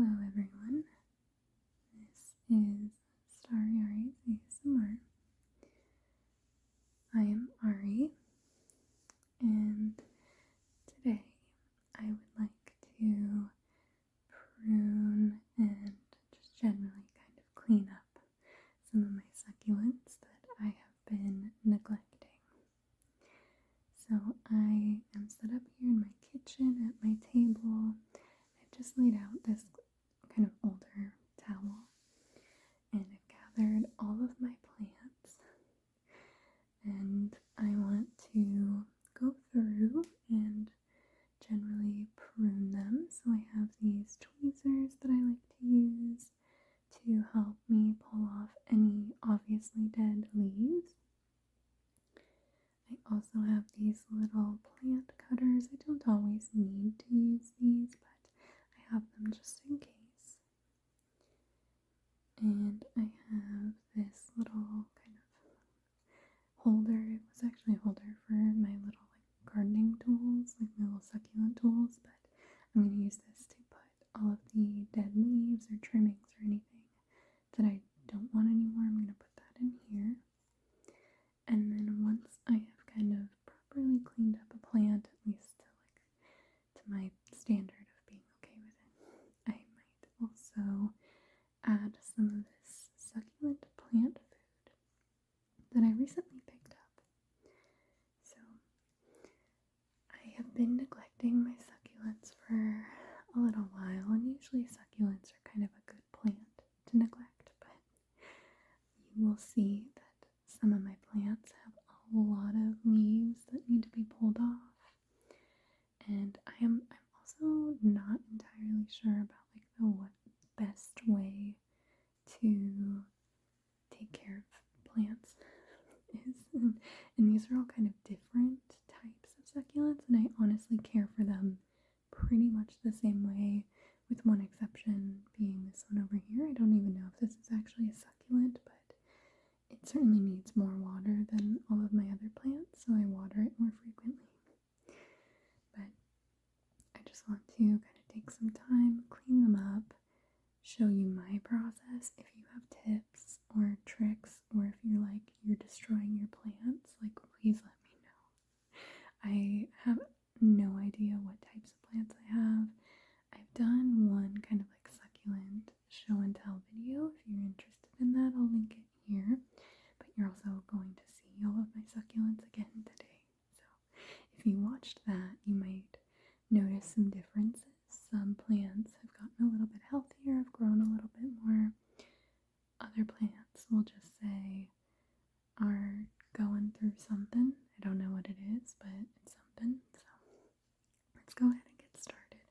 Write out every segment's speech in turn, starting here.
Hello everyone, this is Starry Ari's ASMR. I am Ari, and today I would like to prune and just generally kind of clean up some of my succulents that I have been neglecting. So I am set up here in my kitchen at my table. I've just laid out this kind of older towel, and I've gathered all of my plants, and I want to go through and generally prune them. So I have these tweezers that I like to use to help me pull off any obviously dead leaves. I also have these little plant cutters. I don't always need to use these, but I have them just in case. And I have this little kind of holder. It was actually a holder for my little gardening tools, like my little succulent tools, but I'm going to use this to put all of the dead leaves or trimmings or anything that I don't want anymore. I'm going to put that in here. And then once I have kind of properly cleaned up a plant, at least to my standard of being okay with it, I might also add some of this succulent plant food that I recently picked up. So I have been neglecting my succulents for a little while, and usually succulents are kind of a good plant to neglect, but you will see that some of my plants have a lot of leaves that need to be pulled off, and I'm also not entirely sure about what best way to take care of plants is, and these are all kind of different types of succulents, and I honestly care for them pretty much the same way, with one exception being this one over here. I don't even know if this is actually a succulent, but it certainly needs more water than all of my other plants, so I water it more frequently. But I just want to kind of take some time, clean them up, show you my process. If you have tips or tricks, or if you're destroying your plants, please let me know. I have no idea what types of plants I have. I've done one kind of succulent show and tell video. If you're interested in that, I'll link it here. But you're also going to see all of my succulents again today. So if you watched that, you might notice some differences. Some plants have gotten a little bit healthier, have grown a little bit more. Other plants, we'll just say, are going through something. I don't know what it is, but it's something. So let's go ahead and get started.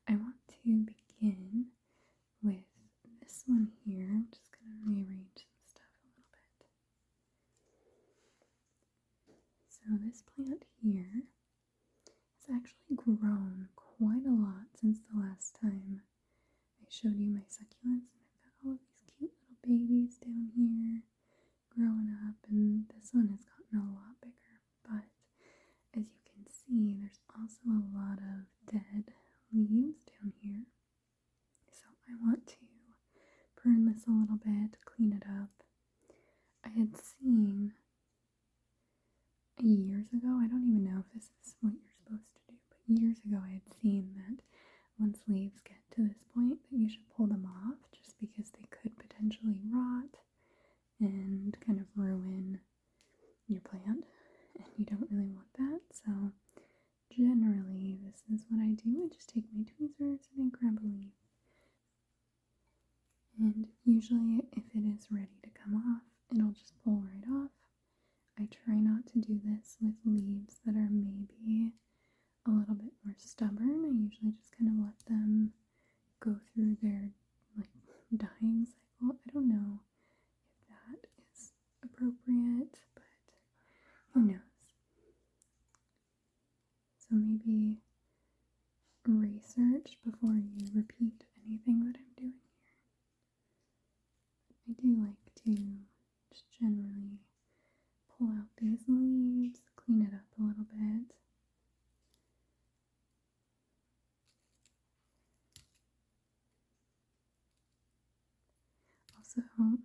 I want to begin with this one here. I'm just going to rearrange some stuff a little bit. So this plant here has actually grown quite a lot since the last time I showed you my succulents, and I've got all of these cute little babies down here growing up, and this one has gotten a lot bigger. But as you can see, there's also a lot of dead leaves down here, so I want to prune this a little bit, clean it up. I had seen years ago, I don't even know if this is what you're supposed to do, but years ago I had seen that once leaves get to this point that you should pull them off, just because they could potentially rot and kind of ruin your plant, and you don't really want that. So generally this is what I do. I just take my tweezers and I grab a leaf, and usually if it is ready to come off, it'll just pull right off. I try not to do this with leaves that are maybe a little bit more stubborn. I usually just kind of let them go through their dying cycle. I don't know if that is appropriate, but who knows. So maybe research before you repeat anything that I'm doing here. I do like to just generally pull out these leaves, clean it up a little bit.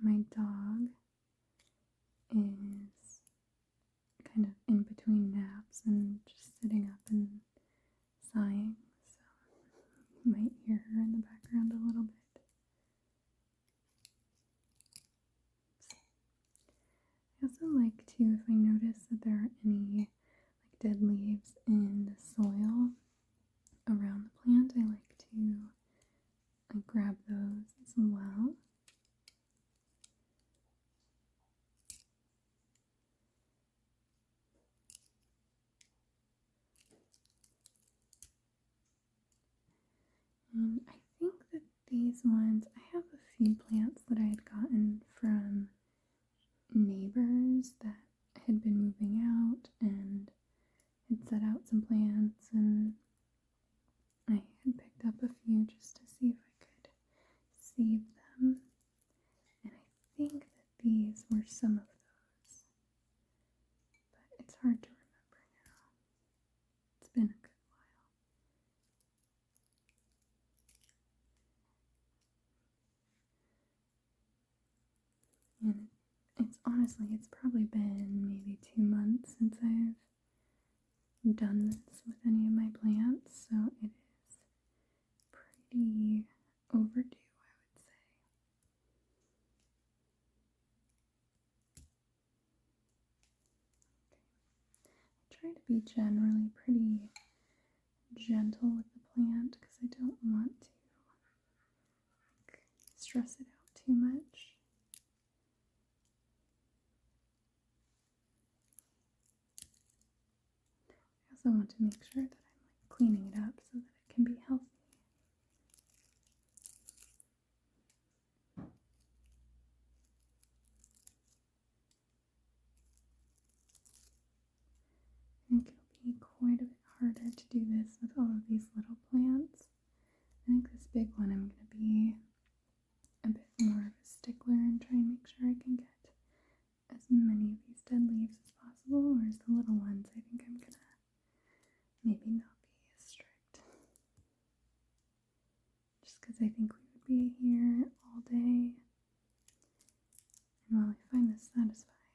my dog is kind of in between naps and just sitting up and sighing, so you might hear her in the background a little bit. I also like to, if I notice that there are any like dead leaves in the soil around the plant, I like to like grab those as well. And I think that these ones, I have a few plants that I had gotten from neighbors that had been moving out and had set out some plants, and I had picked up a few just to see if I could save them. And I think that these were some of those, but it's hard to remember now. It's been a good while. And it's honestly, it's probably been maybe 2 months since I've done this with any of my plants, so it is pretty overdue, I would say. Okay. I try to be generally pretty gentle with the plant because I don't want to stress it out too much. I also want to make sure that I'm cleaning it up so that it can be healthy. I think it'll be quite a bit harder to do this with all of these little plants. I think this big one I'm going to be a bit more of a stickler and try and make sure I can get as many of these dead leaves as possible, whereas the little ones I think I'm going to maybe not be as strict. Just because I think we would be here all day. And while I find this satisfying,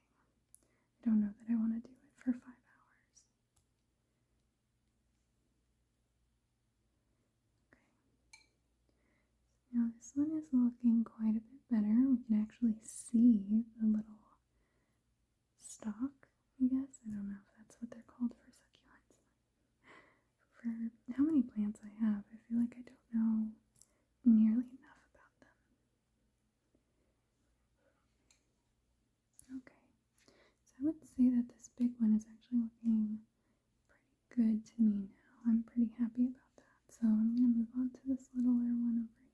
I don't know that I want to do it for 5 hours. Okay. Now this one is looking quite a bit better. We can actually see the little stalk, I guess. I don't know if that's what they're called for succulents. For how many plants I have, I feel like I don't know nearly enough about them. Okay, so I would say that this big one is actually looking pretty good to me now. I'm pretty happy about that. So I'm going to move on to this littler one over here.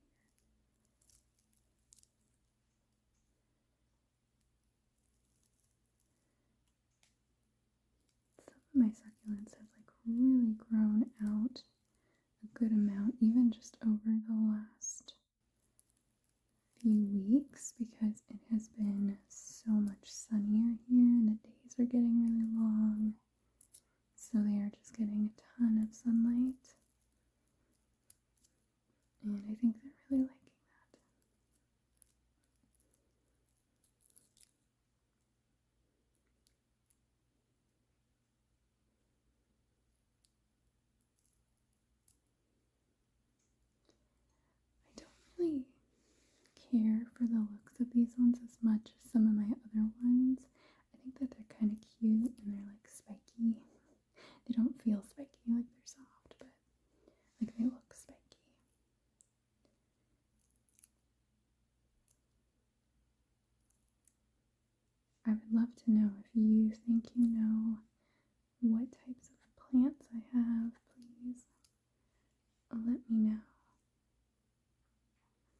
Some of my succulents have like really grown out a good amount, even just over the last few weeks, because it has been so much sunnier here and the days are getting really long, so they are just getting a ton of sunlight, and I think they're really liking that. I don't really care for the looks of these ones as much as some of my other ones. I think that they're kind of cute and they're like spiky. They don't feel spiky like they're soft, but like they look spiky. I would love to know if you think you know what types of plants I have. Please let me know.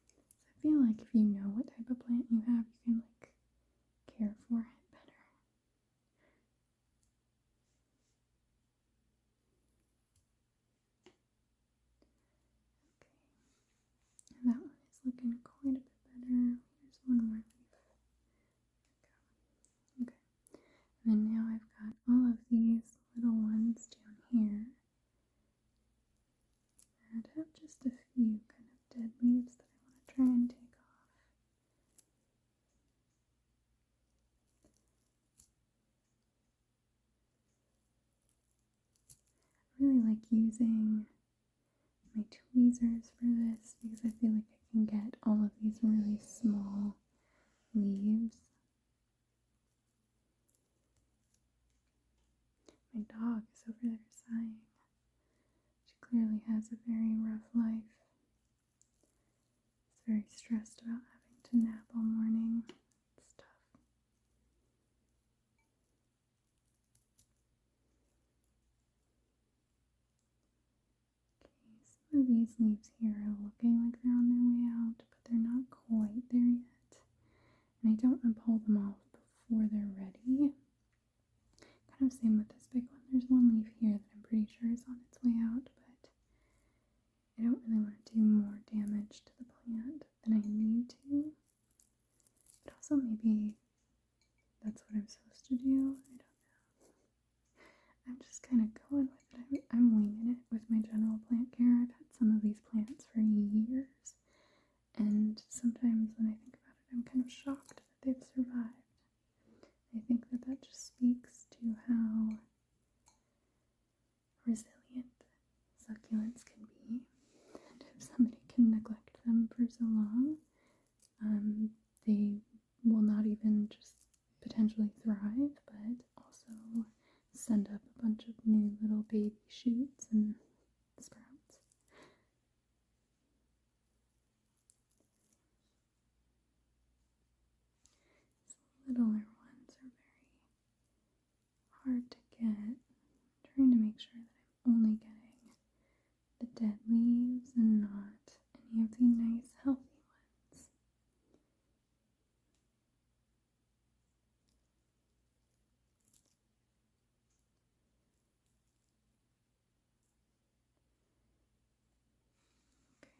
So I feel like if you know what type of plant you have, you can like care for it better. Okay, and that one is looking quite a bit better. Here's one more leaf. There we go. Okay, and then now I've got all of these little ones down here. And I have just a few kind of dead leaves that I want to try and take off. like using my tweezers for this because I feel like I can get all of these really small leaves. My dog is over there sighing. She clearly has a very rough life. She's very stressed about having to nap all morning. It's tough. Okay, some of these leaves here are looking like they're on their way out, but they're not quite there yet. And I don't want to pull them off before they're ready. Kind of same with this big one. There's one leaf here that I'm pretty sure is on its way out, but I don't really want to do more damage to the plant than I need to. But also maybe that's what I'm supposed to do. I don't know. I'm just kind of going with it. I'm winging it with my general plant care. I've had some of these plants for years, and sometimes when I think about it, I'm kind of shocked that they've survived. I think that that just speaks to how resilient succulents can be, and if somebody can neglect them for so long, they will not even just potentially thrive, but also send up a bunch of new little baby shoots and sprouts. These littler ones are very hard to get. I'm trying to make sure that I'm only getting the dead leaves and not any of the nice healthy ones. Okay.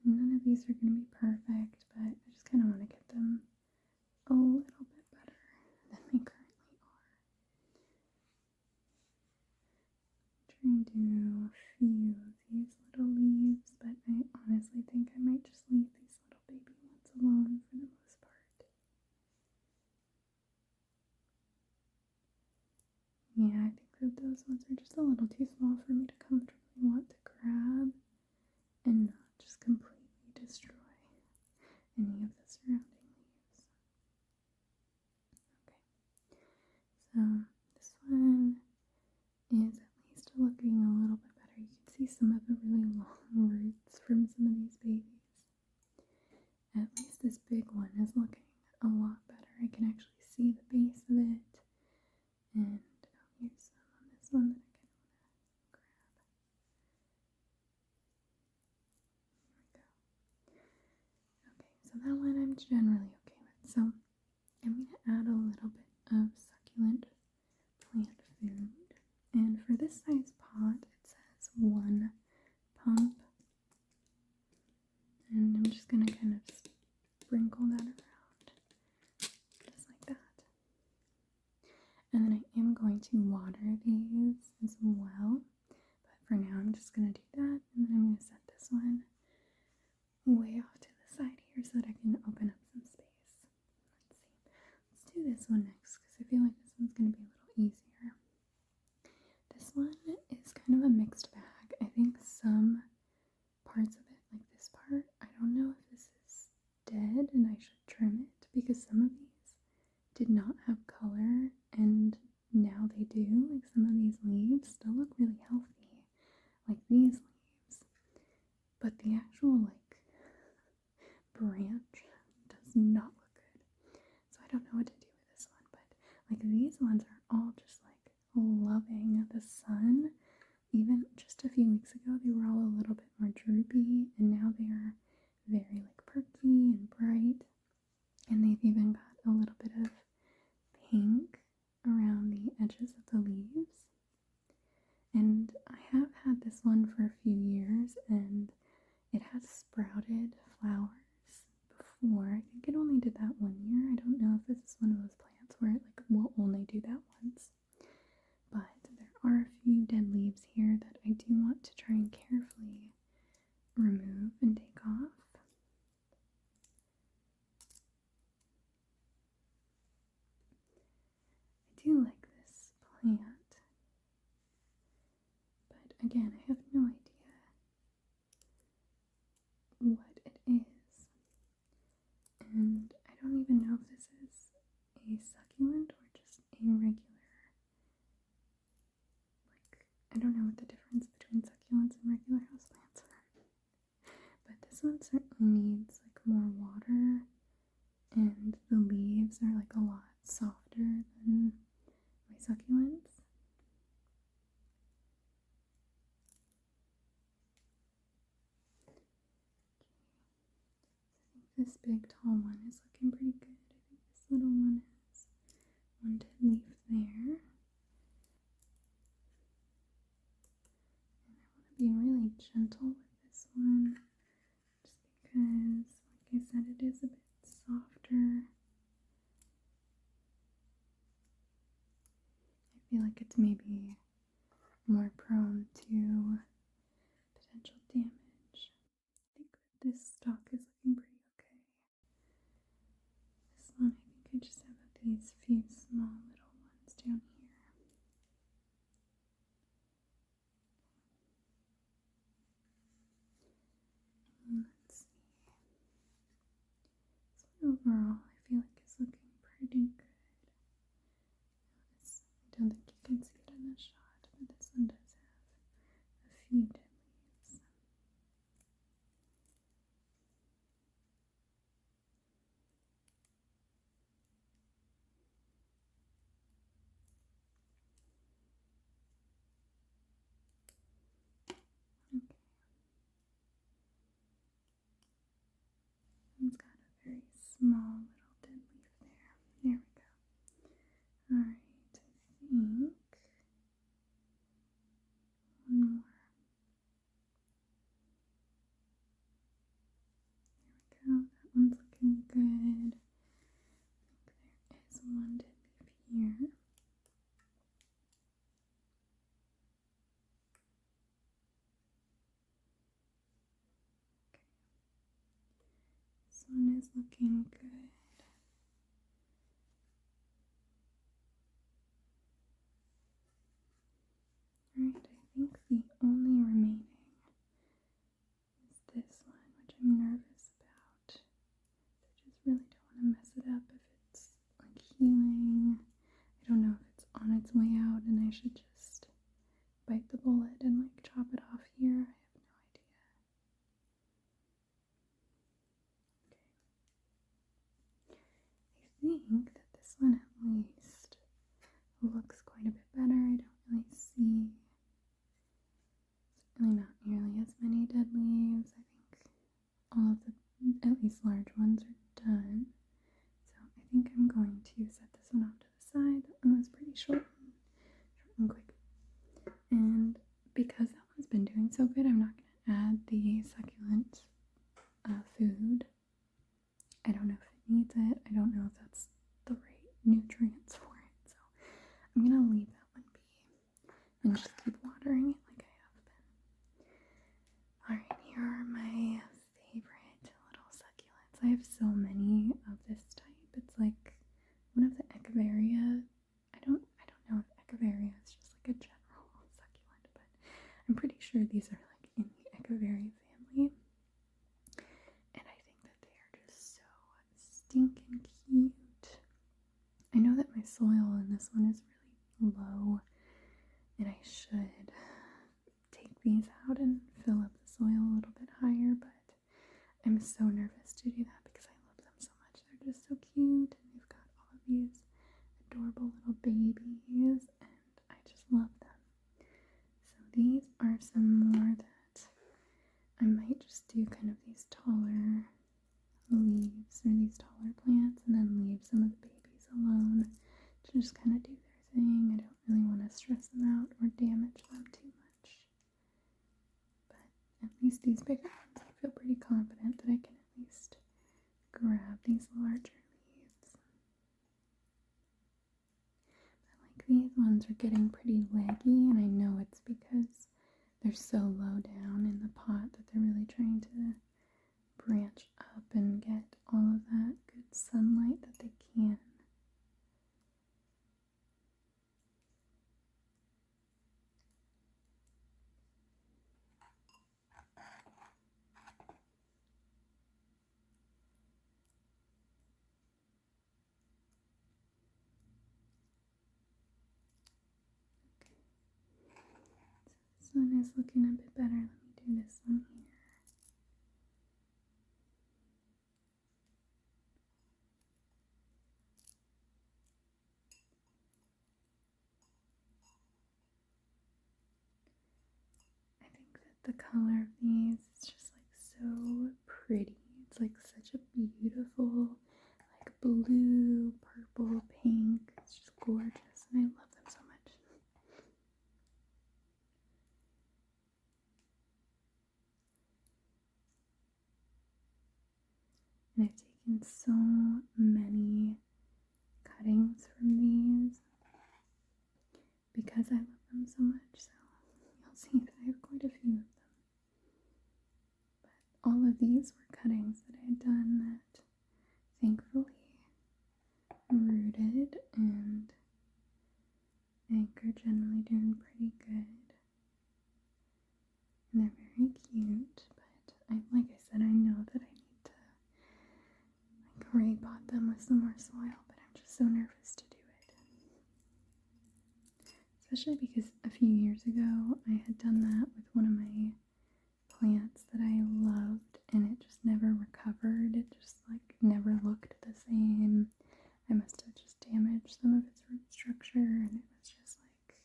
None of these are going to be perfect, but I just kind of want to get them a little bit better than they currently are. I'm trying to do a few of these little leaves, but I honestly think I might just leave these little baby ones alone for the most part. Yeah, I think that those ones are just a little too small for me to comfortably want to grab and not just completely destroy any of the surrounding leaves. Okay, so this one is at least looking a little bit better. You can see some of the really long roots from some of these babies. At least this big one is looking a lot better. I can actually see the base of it. And here's some on this one that I kind of want to grab. Here we go. Okay, so that one I'm generally okay with. So I'm going to add a little bit of succulent plant food. And for this size pot, it says 1 pump. And I'm just going to kind of sprinkle that around, just like that. And then I am going to water these as well. But for now, I'm just going to do that. And then I'm going to set this one way off to the side here so that I can open up some space. Let's see. Let's do this one next because I feel like this one's going to be a little easier. This one is kind of a mixed bag. I think some parts of it, like this part, I don't know if this is dead and I should trim it because some of these did not have color and now they do. Like some of these leaves still look really healthy, like these leaves, but the actual like branch does not look good. So I don't know what to do with this one, but like these ones are all just like loving the sun. Even just a few weeks ago they were all a little bit more droopy, and now they are very like perky and bright, and they've even got a little bit of pink around the edges of the leaves. And I have had this one for a few years and it has sprouted flowers before. I think it only did that 1 year. I don't know if this is one of those plants where it like will only do that once. But there are a few dead leaves here that I do want to try and carefully remove and take off. do like this plant, but again, I have no idea what it is, and I don't even know if this is a succulent or just a regular, like, I don't know what the difference between succulents and regular houseplants are, but this one certainly needs like more water, and the leaves are like a lot softer than my succulents. I think this big tall one is looking pretty good. I think this little one has one dead leaf there. And I want to be really gentle with this one, just because, like I said, it is a bit softer. I feel like it's maybe more prone to potential damage. I think that this stalk is looking pretty okay. This one, I think I just have these few small little ones down here. And let's see. So overall, I feel like it's looking pretty good. I don't think you can see it in the shot, but this one does have a few dead leaves. Okay. It's got a very small little dead leaf there. There we go. Alright, I think one more. There we go. That one's looking good. I think there is one dead leaf here. This one is looking good. Alright, I think the only remaining is this one, which I'm nervous about. I just really don't want to mess it up if it's like healing. I don't know if it's on its way out and I should just bite the bullet and like chop it off here. I have no idea. Okay. I think that this one at least looks quite a bit better. I don't really see, certainly not nearly as many dead leaves. I think all of the, at least large ones, are done. So I think I'm going to set this one off to the side. That one was pretty short and quick. And because that one's been doing so good, I'm not going to add the succulent food. I don't know if it needs it. I don't know if that's the right nutrients for it. So I'm going to leave that one be and just keep watering it like I have been. Alright, here are my favorite little succulents. I have so many of this type. It's like one of the Echeveria. I don't know if Echeveria is just like a general succulent, but I'm pretty sure these are like in the Echeveria family. And I think that they are just so stinking cute. I know that my soil in this one is really low, and I should take these out and fill up the soil a little bit higher, but I'm so nervous to do that because I love them so much. They're just so cute, and they've got all of these adorable little babies, and I just love them. So these are some more that I might just do kind of these taller leaves or these taller plants and then leave some of the babies alone to just kind of do their thing. I don't really want to stress them out or damage them too much. But at least these bigger ones, I feel pretty confident that I can at least grab these larger leaves. But like these ones are getting pretty leggy, and I know it's because they're so low down in the pot that they're really trying to branch up and get all of that good sunlight that they can. one is looking a bit better. Let me do this one here. I think that the color of these is just like so pretty. It's like such a beautiful, like blue, purple, pink. It's just gorgeous, and I love them so much. And I've taken so many cuttings from these because I love them so much. So you'll see that I have quite a few of them. But all of these were cuttings that I had done that thankfully rooted, and I think are generally doing pretty good. And they're very cute, but like I said, I know that I need to like repot them with some more soil, but I'm just so nervous to do it. Especially because a few years ago I had done that with one of my plants that I loved, and it just never recovered. It just like never looked the same. I must have just damaged some of its root structure, and it was just like,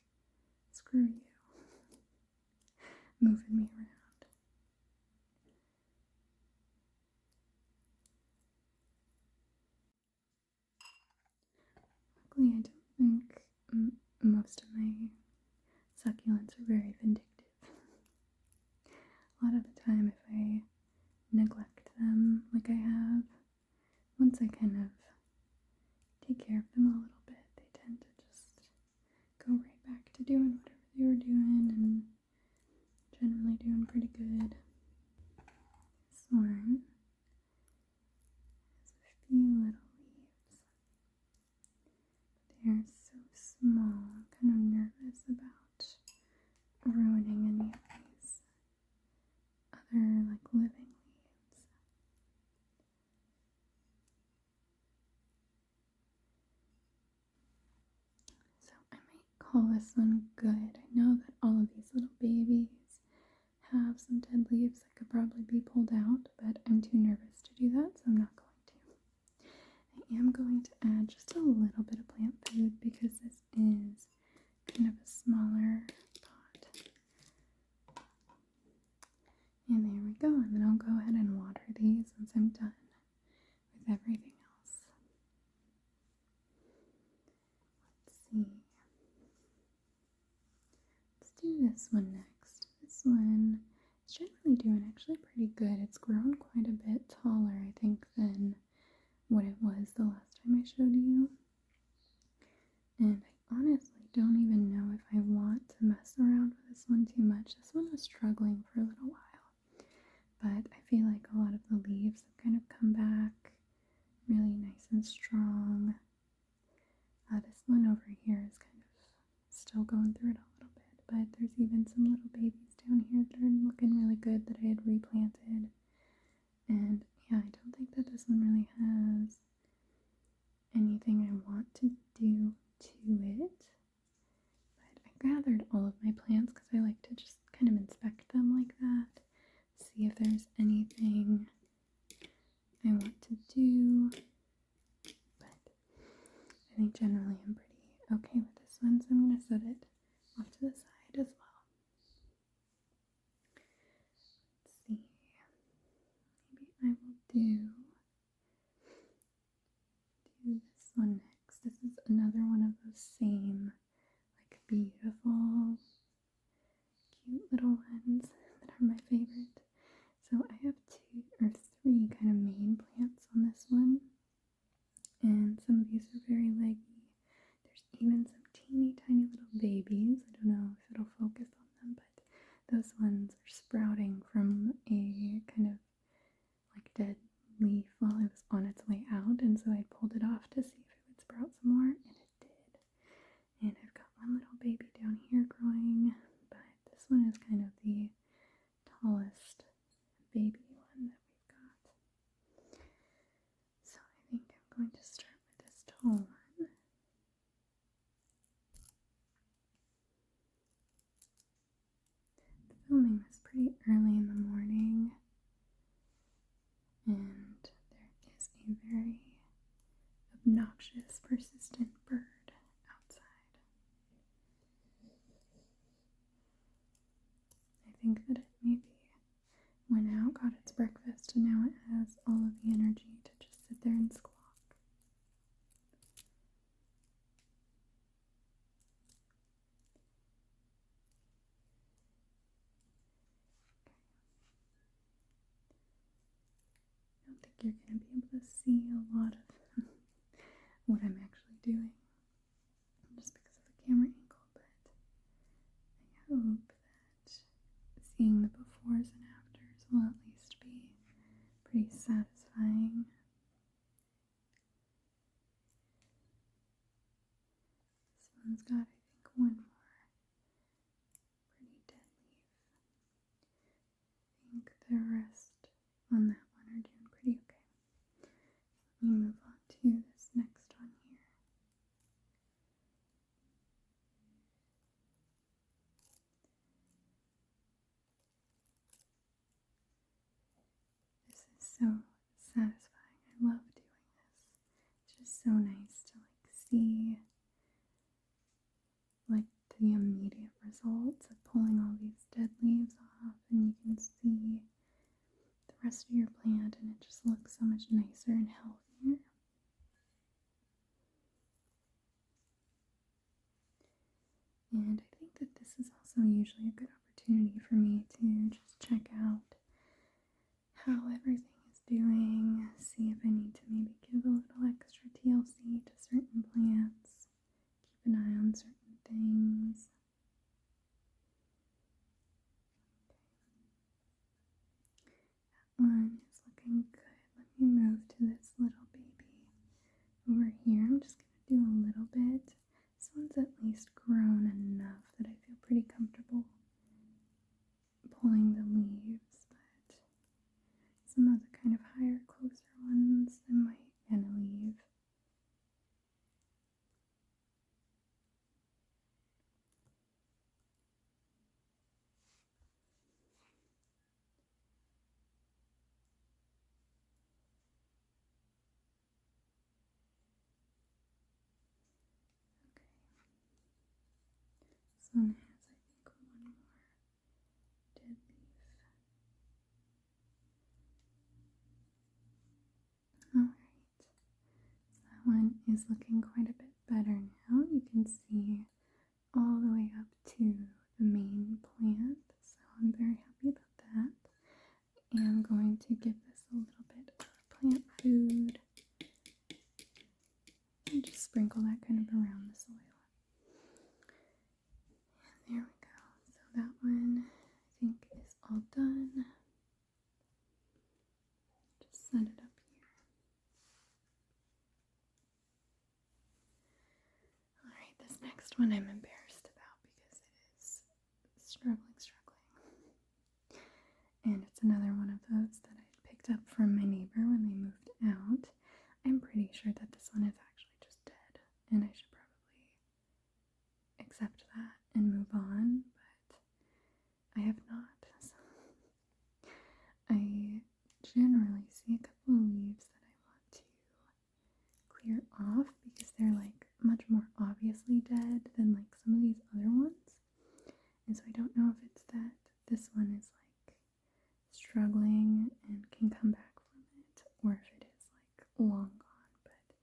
screw you, moving me around. Luckily, I don't think most of my succulents are very vindictive. A lot of the time, if I neglect them like I have, once I kind of take care of them a little bit, they tend to just go right back to doing whatever they were doing, and generally doing pretty good. This one has a few little leaves, but they are so small. I'm kind of nervous about ruining any of these other like living leaves. So I might call this one good. I know that all of these little babies have some dead leaves that could probably be pulled out, but I'm too nervous to do that, so I'm not going to. I am going to add just a little bit of plant food because this is kind of a smaller pot. And there we go, and then I'll go ahead and water these once I'm done with everything else. Let's see. Let's do this one next. This one is generally doing actually pretty good. It's grown quite a bit taller, I think, than what it was the last time I showed you. And I honestly don't even know if I want to mess around with this one too much. This one was struggling for a little while, but I feel like a lot of the leaves have kind of come back really nice and strong. This one over here is kind of still going through it a little bit, but there's even some little babies down here that are looking really good that I had replanted. And yeah, I don't think that this one really has anything I want to do to it. But I gathered all of my plants because I like to just kind of inspect them like that, see if there's anything I want to do. But I think generally I'm pretty okay with this one, so I'm going to set it off to the side as well. Let's see. Maybe I will do this one next. This is another one of those same, like, beautiful, cute little ones that are my favorite. So I have 2 or 3 kind of main plants on this one, and some of these are very leggy. There's even some teeny tiny little babies. I don't know if it'll focus on them, but those ones are sprouting from a kind of like dead leaf while it was on its way out, and so I pulled it off to see if it would sprout some more, and it did. And I've got one little baby down here growing, but this one is kind of the tallest baby one that we've got. So I think I'm going to start with this tall one. a very obnoxious, persistent bird outside. I think that it maybe went out, got its breakfast, and now it has all of the energy to just sit there and squawk. I don't think you're going to be able to see a lot of what I'm actually doing just because of the camera angle, but I hope that seeing the befores and afters will at least be pretty satisfying. This one's got, I think, one more pretty dead leaf. I think the rest on that one are doing pretty okay. Let me move on to this next one here. This is so satisfying. I love doing this. It's just so nice to see the immediate results of pulling all these dead leaves off, and you can see the rest of your plant, and it just looks so much nicer and healthier. And I think that this is also usually a good opportunity for me to just check out how everything is doing, see if I need to maybe give a little extra TLC to certain plants, keep an eye on certain things. That one is looking good. Let me move to this little baby over here. I'm just going to do a little bit. This one's at least grown enough that I feel pretty comfortable pulling the leaves, but some of the kind of higher, closer ones I might kind of leave. This one has, I think, one more dead leaf. Alright, so that one is looking quite a bit better now. You can see all the way up to the main plant, so I'm very happy about that. And I'm going to give this a little bit of plant food and just sprinkle that kind of around the soil. And there we go. So that one, I think, is all done. Just set it up here. Alright, this next one I'm embarrassed about because it is struggling. And it's another one of those that I picked up from my neighbor when they moved out. I'm pretty sure that this one is actually just dead, and I should probably accept that and move on, but I have not. So I generally see a couple of leaves that I want to clear off because they're much more obviously dead than some of these other ones. And so I don't know if it's that this one is struggling and can come back from it, or if it is long gone. But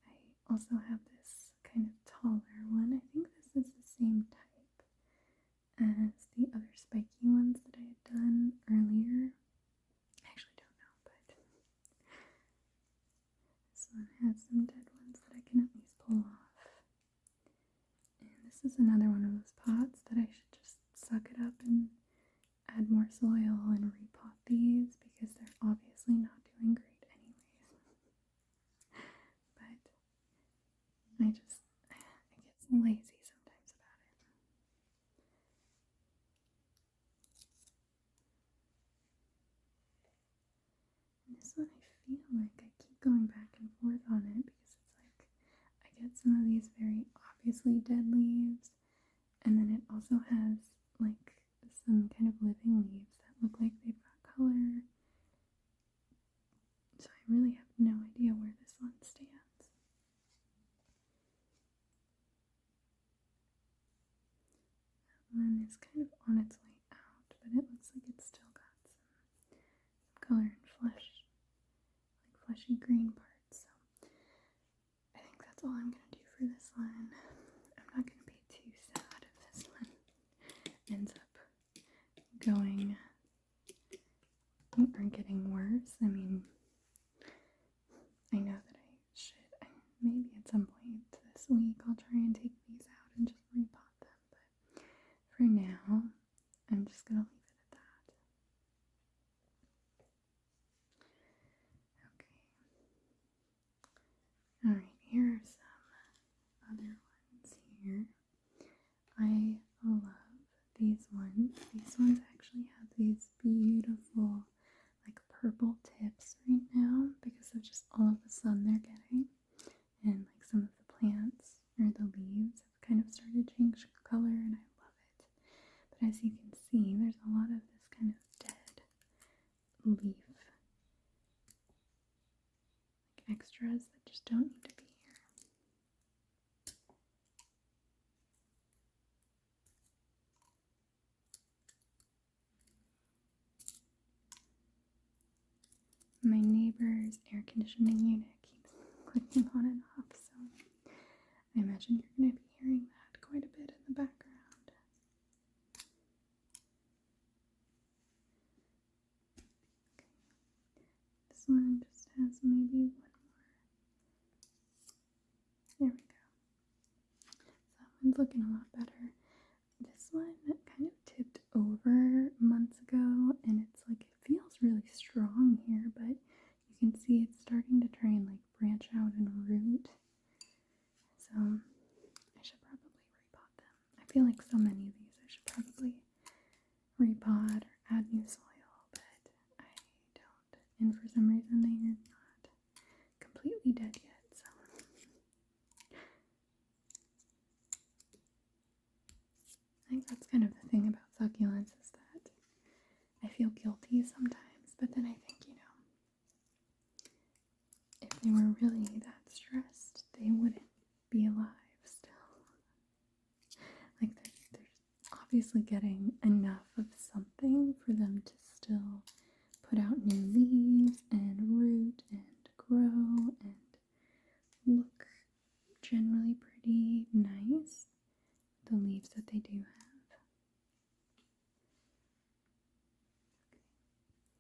I also have this kind of taller one. I think this is the same type as the other spiky ones that I had done earlier. I actually don't know, but this one has some dead ones that I can at least pull off. And this is another one of those pots that I should just suck it up and add more soil and repot these because they're obviously not doing great anyways. But I get so lazy sometimes about it. And this one I feel like I keep going back and forth on it because it's I get some of these very obviously dead leaves, and then it also has some kind of living leaves that look like they've got color. So I really have no idea that's all I'm gonna do for this one. I'm not gonna be too sad if this one ends up going or getting worse. I mean, I know that I should, maybe at some point this week I'll try and take these out and just repot them, but for now, I'm just gonna leave it at that. Okay. Alright, here are some other ones here. I love these ones. These ones actually have these beautiful, like, purple tips right now because of just all of the sun they're getting. And, like, some of the plants or the leaves have kind of started to change color, and I love it. But as you can see, there's a lot of this kind of dead leaf, like extras that just don't need to be here. My neighbor's air conditioning unit keeps clicking on and off, so I imagine you're going to be hearing that quite a bit in the background. Okay. This one just has maybe one more. There we go. So that one's looking a lot better. This one kind of tipped over months ago, and it's like, it feels really strong here, but you can see it's starting to try and like branch out and root. So I should probably repot them. I feel like so many of these I should probably repot or add new soil, but I don't. And for some reason they are not completely dead yet, so. I think that's kind of the thing about succulents is that I feel guilty sometimes, but then I think, if they were really that stressed, they wouldn't be alive still. Like, they're obviously getting enough of something for them to still put out new leaves and root and grow and look generally pretty nice, the leaves that they do have.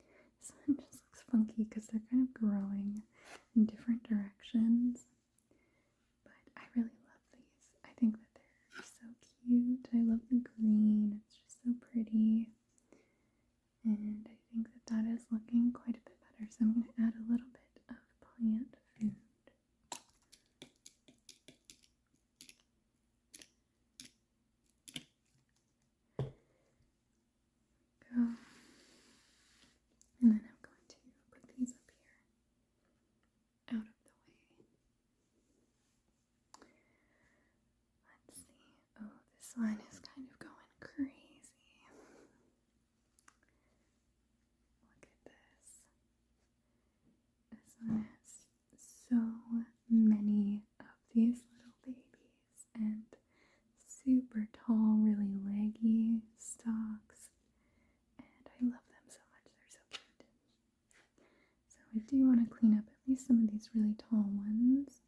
Okay. This one just looks funky because they're kind of growing in different directions, but I really love these. I think that they're so cute. I love the green. It's just so pretty, and I think that that is looking quite a bit better, so I'm going to add a little bit of plant food. Go. And then I'm going to put these up here out of the way. Let's see. Oh, this one is kind of going crazy. Look at this. This one has so many of these little babies and super tall, really leggy stalks. And I love them so much. They're so cute. So I do want to clean up at least some of these really tall ones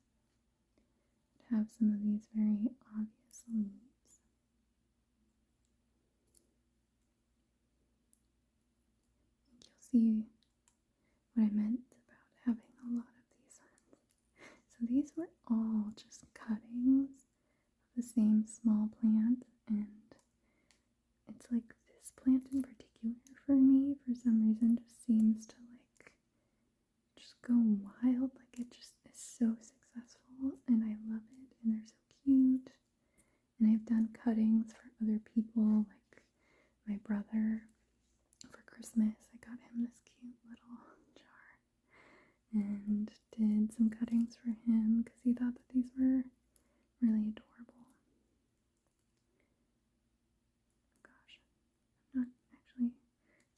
that have some of these very obvious leaves. I think you'll see what I meant about having a lot of these ones. So these were all just cuttings of the same small plant, and it's like this plant in particular for me, for some reason, just seems to like just go wild. Like, it just is so successful, and I love it, and they're so cute. And I've done cuttings for other people, like my brother for Christmas. I got him this cute little jar and did some cuttings for him because he thought that these were really adorable. Gosh, I'm not actually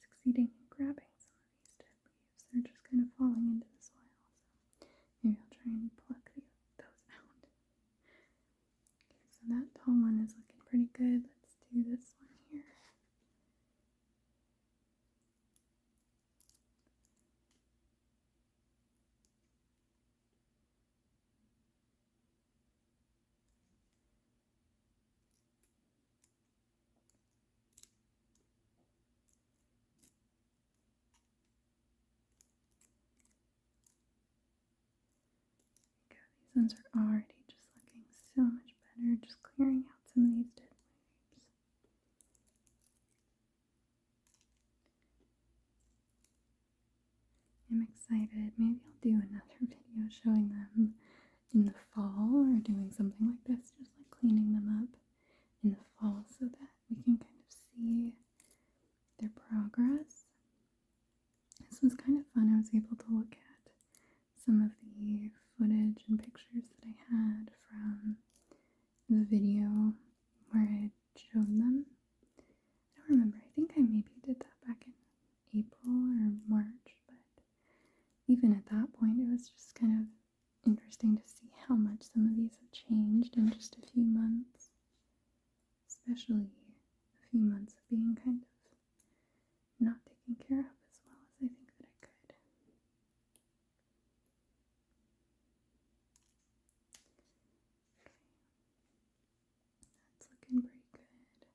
succeeding in grabbing some of these dead leaves. They're just kind of falling into the soil, so maybe I'll try and pluck those out. Okay, so that tall one is looking pretty good. Let's do this one here. These ones are already just looking so much better, just clearing out some of these dead leaves. I'm excited. Maybe I'll do another video showing them in the fall or doing something like this, just like cleaning them up in the fall so that we can kind of see their progress. This was kind of fun. I was able to look at some of the footage and pictures that I had from the video where I showed them. I don't remember. I think I maybe did that back in April or March, but even at that point, it was just kind of interesting to see how much some of these have changed in just a few months, especially a few months of being kind of not taken care of as well as I think that I could. Okay, that's looking pretty good.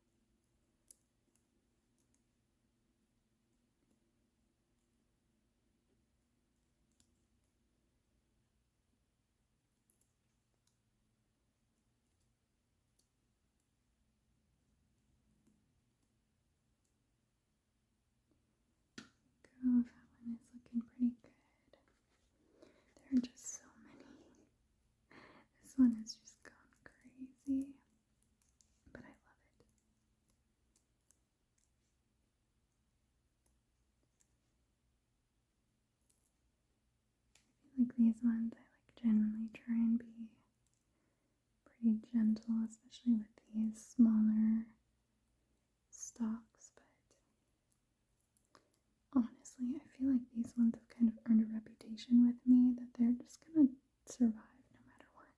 Oh, that one is looking pretty good. There are just so many. This one has just gone crazy, but I love it. I feel like these ones I like generally try and be pretty gentle, especially with these smaller stalks, but honestly, I feel like these ones have kind of earned a reputation with me that they're just gonna survive no matter what.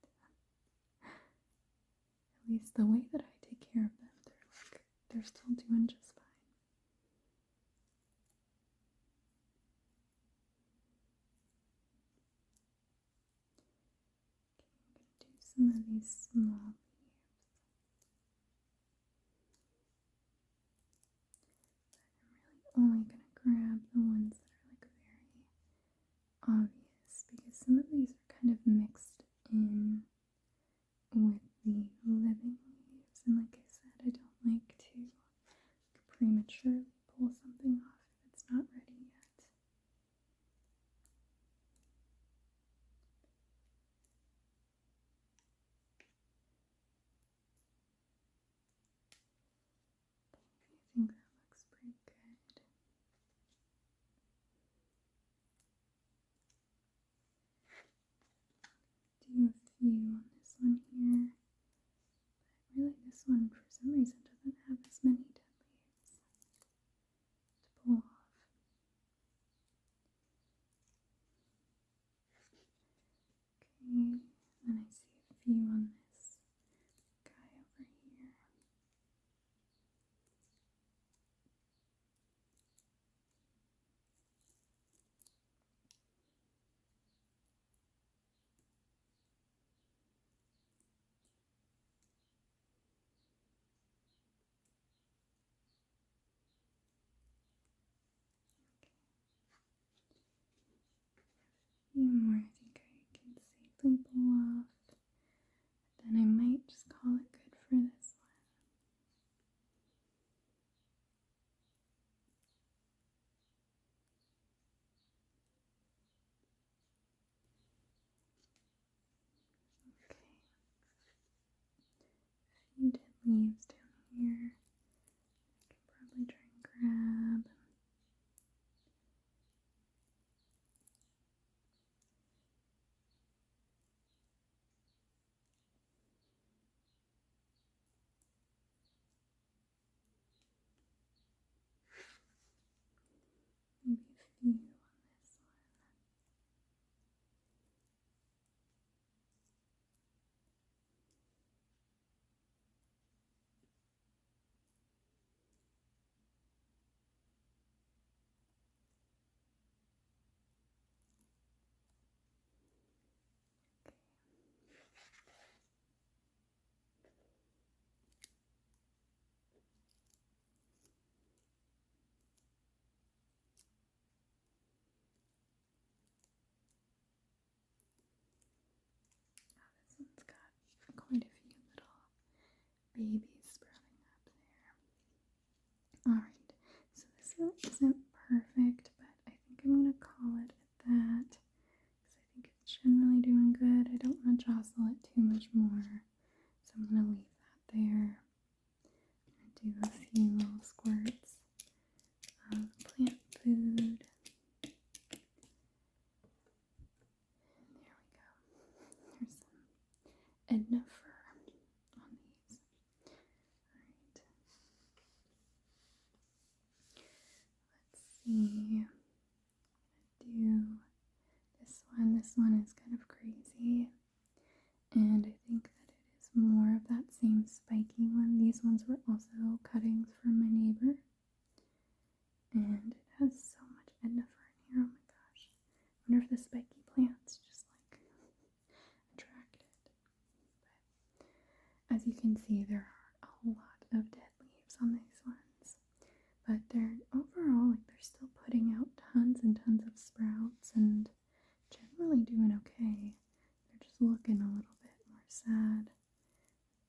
At least the way that I take care of them, they're still doing just fine. Okay, I'm gonna do some of these small leaves. But I'm really only gonna grab the ones that are like very obvious because some of these are kind of mixed in with the living leaves, and like I said, I don't like to prematurely pull something off if it's not ready yet. I think that looks pretty good. Do a few on this one here, but really this one for some reason doesn't have as many dead leaves to pull off. Okay, then I see a few on this guy over here. A few more I think I can safely pull off. Then I might just call it good for this one. Okay. A few dead leaves down here. I can probably try and grab. generally doing good. I don't want to jostle it too much more, so I'm going to leave that there. I'm going to do a few little squirts of plant food. And there we go. There's some Edna fur on these. Alright. Let's see. Do this one. This one is kind of crazy. And I think that it is more of that same spiky one. These ones were also cuttings from my neighbor. And it has so much Edna fur in here. Oh my gosh. I wonder if the spiky plants just like attract it. But as you can see, there are a lot of dead leaves on these ones. But they're overall, like they're still putting out tons and tons of sprouts and generally doing okay. They're just looking a little bit more sad.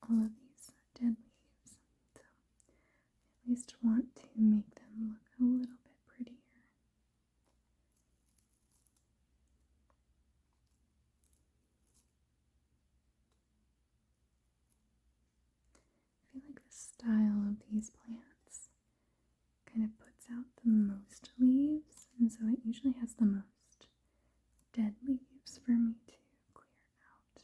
All of these dead leaves. So I at least want to make them look a little bit prettier. I feel like the style of these plants kind of puts out the most leaves, and so it usually has the most dead leaves for me to clear out.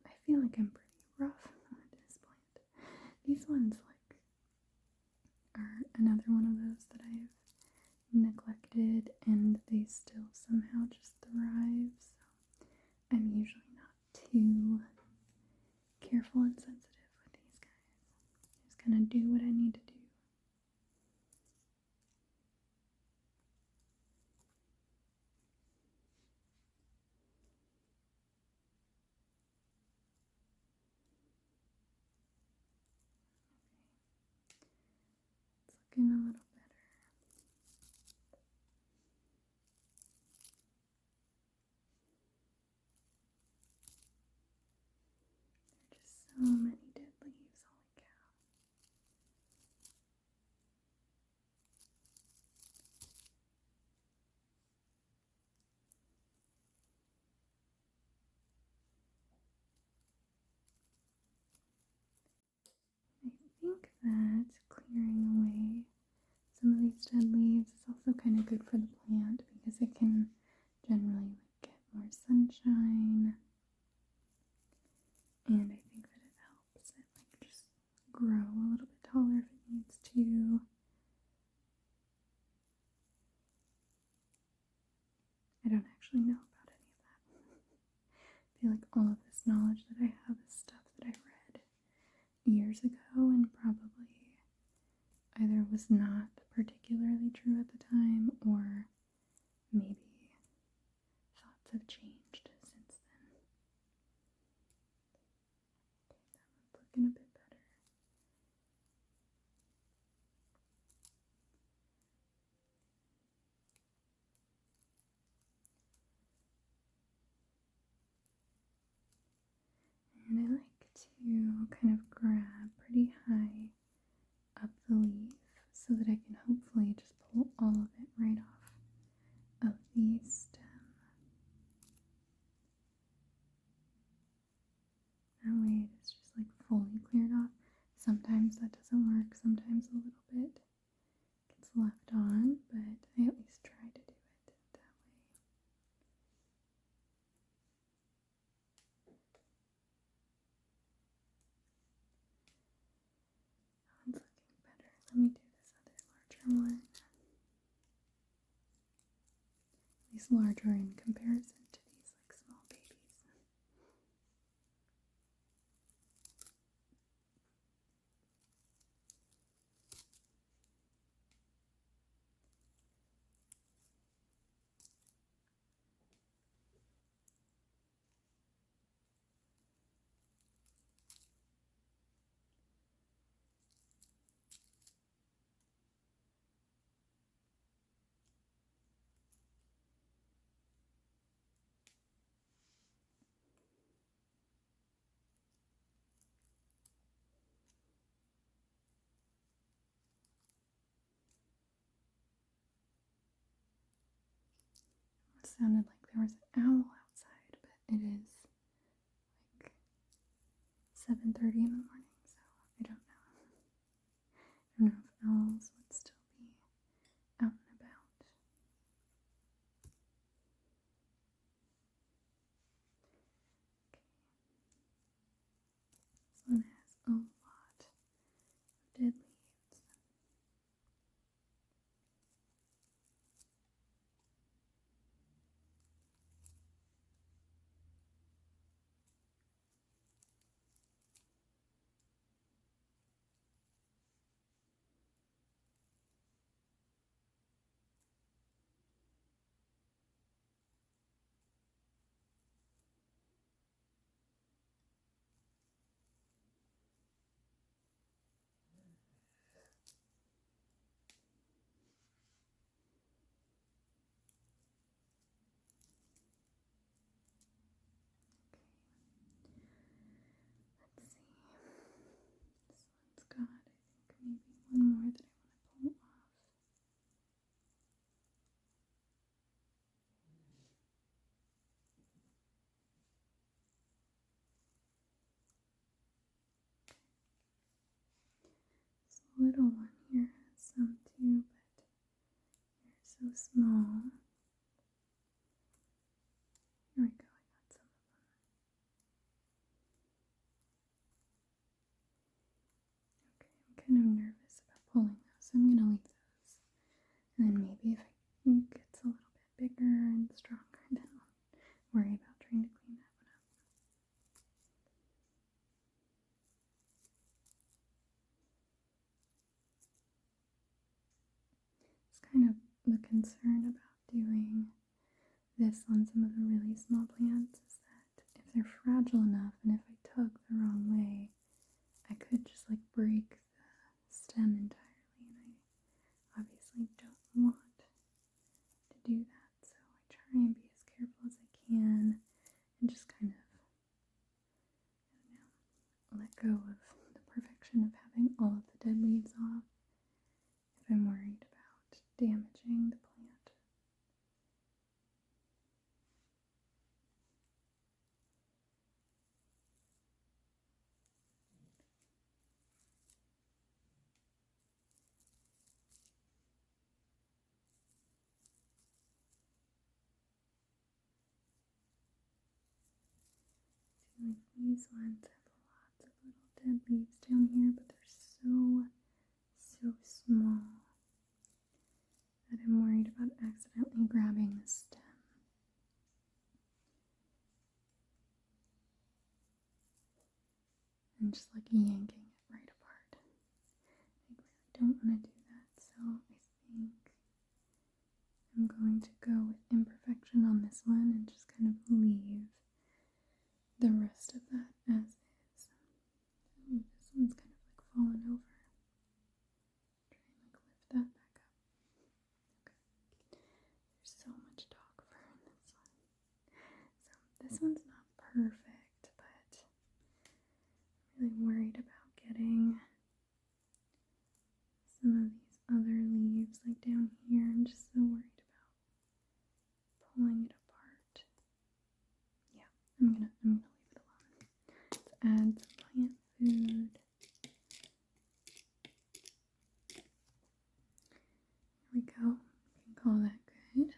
I feel like I'm pretty rough with this plant. These ones are another one of those that I've neglected and they still somehow just thrive. So I'm usually not too careful and sensitive with these guys. I'm just gonna do what I need to do. It's looking a little better. There are just so many dead leaves, holy cow. I think that clearing away some of these dead leaves is also kind of good for the plant because it can generally get more sunshine, and I think that it helps it just grow a little bit taller if it needs to. I don't actually know about any of that. I feel like all of this knowledge that I have is stuff that I read years ago and probably either was not particularly true at the time or maybe thoughts have changed since then. Okay, that one's looking a bit better. And I like to kind of grab pretty high up the leaf so that I can hopefully just pull all of it right off of the stem. That way it's just like fully cleared off. Sometimes that doesn't work, sometimes a little bit gets left on, but I at least try to do it that way. That one's looking better. Let me do this other larger one. At least larger in comparison to these like small babies. almost sounded like there was an owl outside, but it is like 7:30 in the morning, so I don't know. I don't know if owls would still be out and about. Okay. This one has a lot of dead leaves. Let's see. This one's got, I think, maybe one more that I want to pull off. This little one here has some too, but they're so small. Here we go, I got some of them. Okay, I'm kind of nervous about pulling those, so I'm going to leave those. And then maybe if it gets a little bit bigger and stronger, then I'll worry about trying to clean that one up. It's kind of the concern about doing this on some of the really small plants is that if they're fragile enough and if I tug the wrong way, I could just like break the stem entirely, and I obviously don't want to do that, so I try and be as careful as I can and just kind of, I don't know, let go of the perfection of having all of the dead leaves off if I'm worried about damaging the plant. Like these ones have lots of little dead leaves down here, but they're so small that I'm worried about accidentally grabbing the stem and just like yanking it right apart. I really don't want to do that, so I think I'm going to go with imperfection on this one and just kind of leave the rest of that as is. Ooh, this one's kind of like fallen over. Try and like lift that back up. Okay. There's so much dog fur in this one. So this one's not perfect, but I'm really worried about getting some of these other leaves like down here. I'm just so worried about pulling it apart. Yeah, I'm gonna leave it alone. Let's add some plant food. There we go. We can call that good.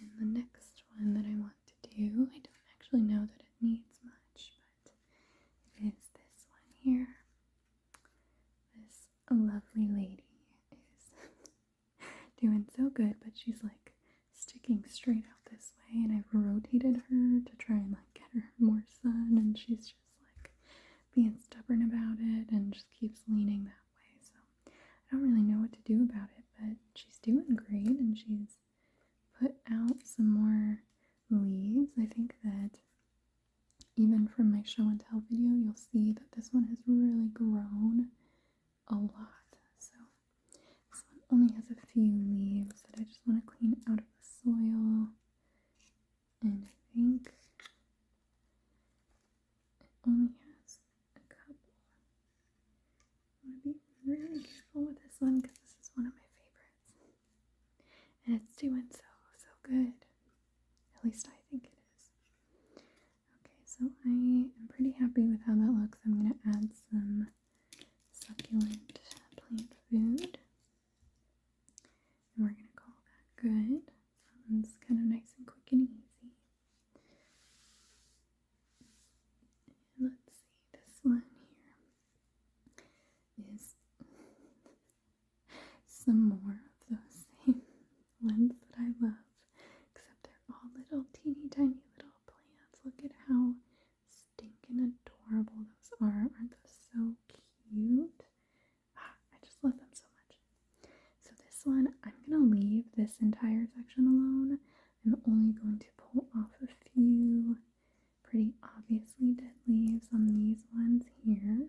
And the next one that I want to do, I don't actually know that it needs much, but it is this one here. This lovely lady is doing so good, but she's like sticking straight out this way, and I've rotated her to try and like get her more sun, and she's just like being stubborn about it and just keeps leaning that way. So I don't really know what to do about it, but she's doing great, and she's put out some more leaves. I think that even from my show and tell video, you'll see that this one has really grown a lot. So this one only has a few leaves that I just want to clean out of the soil. And I think it only has a couple. I want to be really careful with this one because this is one of my favorites. doing so good. At least I think it is. Okay, so I am pretty happy with how that looks. I'm going to add some succulent plant food. And we're going to call that good. That one's kind of nice and quick and easy. And let's see, this one here is some more of those same ones that I love, except they're all little teeny tiny little plants. Look at how stinking adorable those are. Aren't those so cute? I just love them so much. So this one, I'm going to leave this entire section alone. I'm only going to pull off a few pretty obviously dead leaves on these ones here.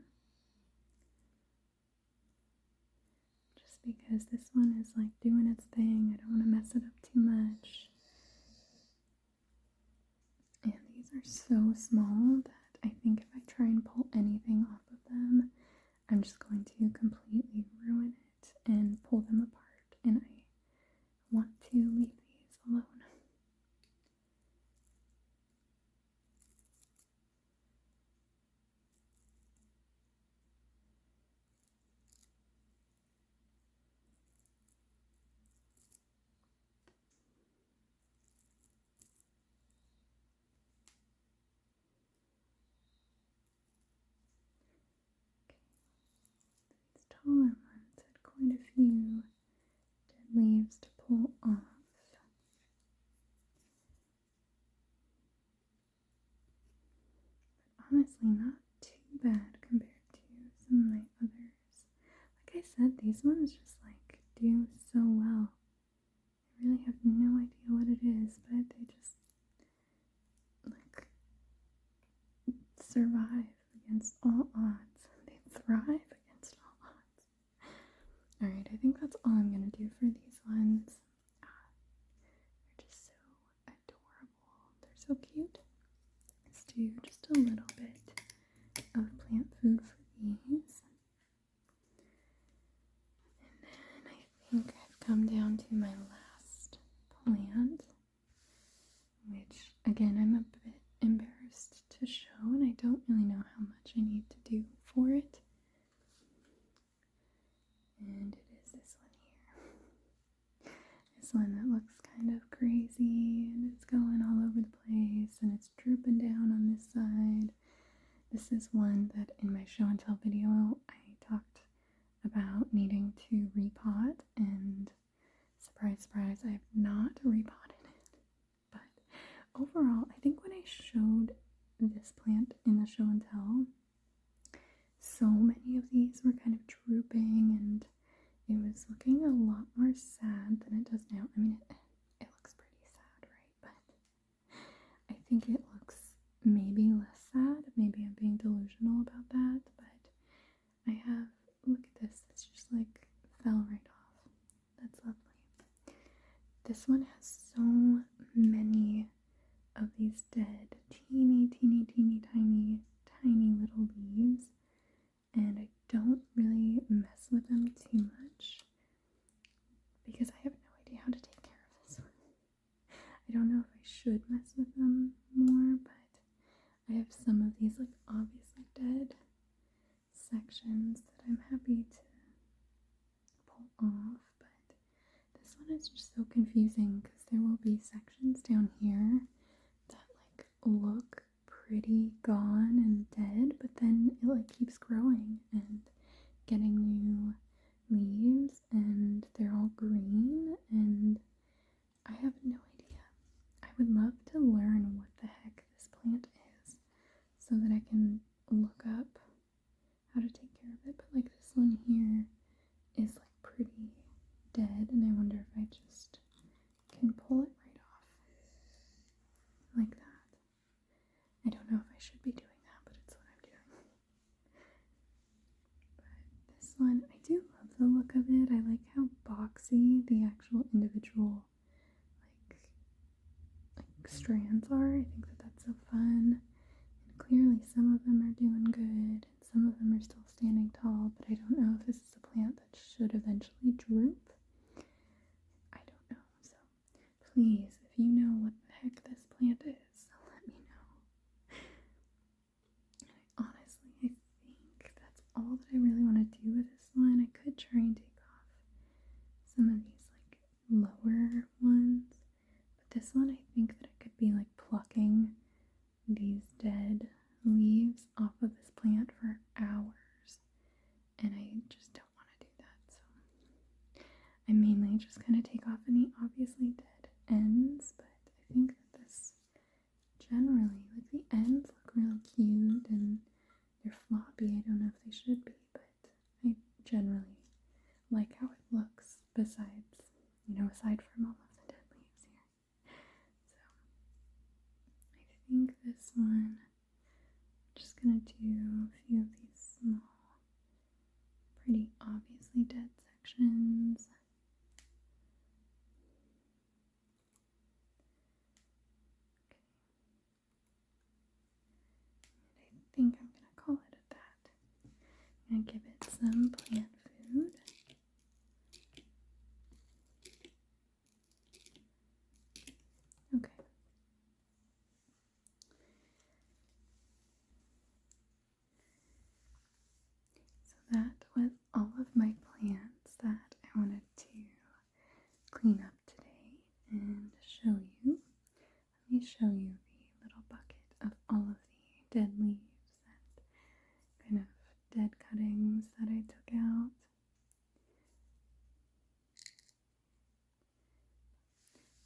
Just because this one is like doing its thing. I don't want to mess it up too much. And these are so small that I think if I try and pull anything off of them, I'm just going to completely ruin it and pull them apart. And I want to leave these alone. These taller ones had quite a few dead leaves to pull off. But honestly, not too bad compared to some of my others. Like I said, these ones just like do so well. I really have no idea what it is, but they just like survive against all odds. They thrive against all odds. Alright, I think that's all I'm going to do for these ones. They're just so adorable. They're so cute. Let's do just a little bit of plant food for these. And then I think I've come down to my last plant, which again I'm a bit embarrassed to show, and I don't really know how much I need to do for it. And it is this one here. This one that looks kind of crazy, and it's going all over the place, and it's drooping down on this side. This is one that in my show and tell video I talked about needing to repot, and surprise, surprise, I have not repotted it. But overall, I think when I showed this plant in the show and tell, so many of these were kind of drooping, and it was looking a lot more sad than it does now. I mean, it looks pretty sad, right? But I think it looks maybe less sad. Maybe I'm being delusional about that, but I have, look at this, it's just like fell right off. That's lovely. This one has so many of these dead, teeny tiny little leaves, and I don't really mess with them too much because I have no idea how to take care of this one. I don't know if I should mess with them more, but I have some of these like obviously dead sections that I'm happy to pull off, but this one is just so confusing because there will be sections down here that like look pretty gone and dead, but then it like keeps growing and getting new leaves, and they're all green, and I have no idea. I would love to learn what the heck this plant is so that I can look up how to take care of it, but like this one here is like pretty dead, and I wonder if I just can pull it right off like that. I don't know if I should be doing that, but it's what I'm doing. But this one, I do love the look of it. I like how boxy the actual individual like strands are. I think that that's so fun. And clearly some of them are doing good, and some of them are still standing tall, but I don't know if this is a plant that should eventually droop. I don't know. So I mainly just kind of take off any obviously dead ends, but I think that this generally, like the ends look real cute and they're floppy. I don't know if they should be, but I generally like how it looks besides, aside from all of the dead leaves here. So I think this one, I'm just gonna do a few of these small, pretty obviously dead sections. I think I'm gonna call it at that. I'm gonna give it some plant food. Okay. So that was all of my plants that I wanted to clean up today and show you. Let me show you the little bucket of all of the dead leaves and kind of dead cuttings that I took out.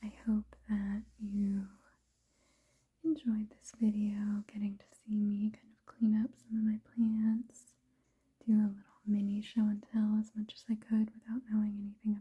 I hope that you enjoyed this video, getting to see me kind of clean up some of my plants, do a little mini show and tell as much as I could without knowing anything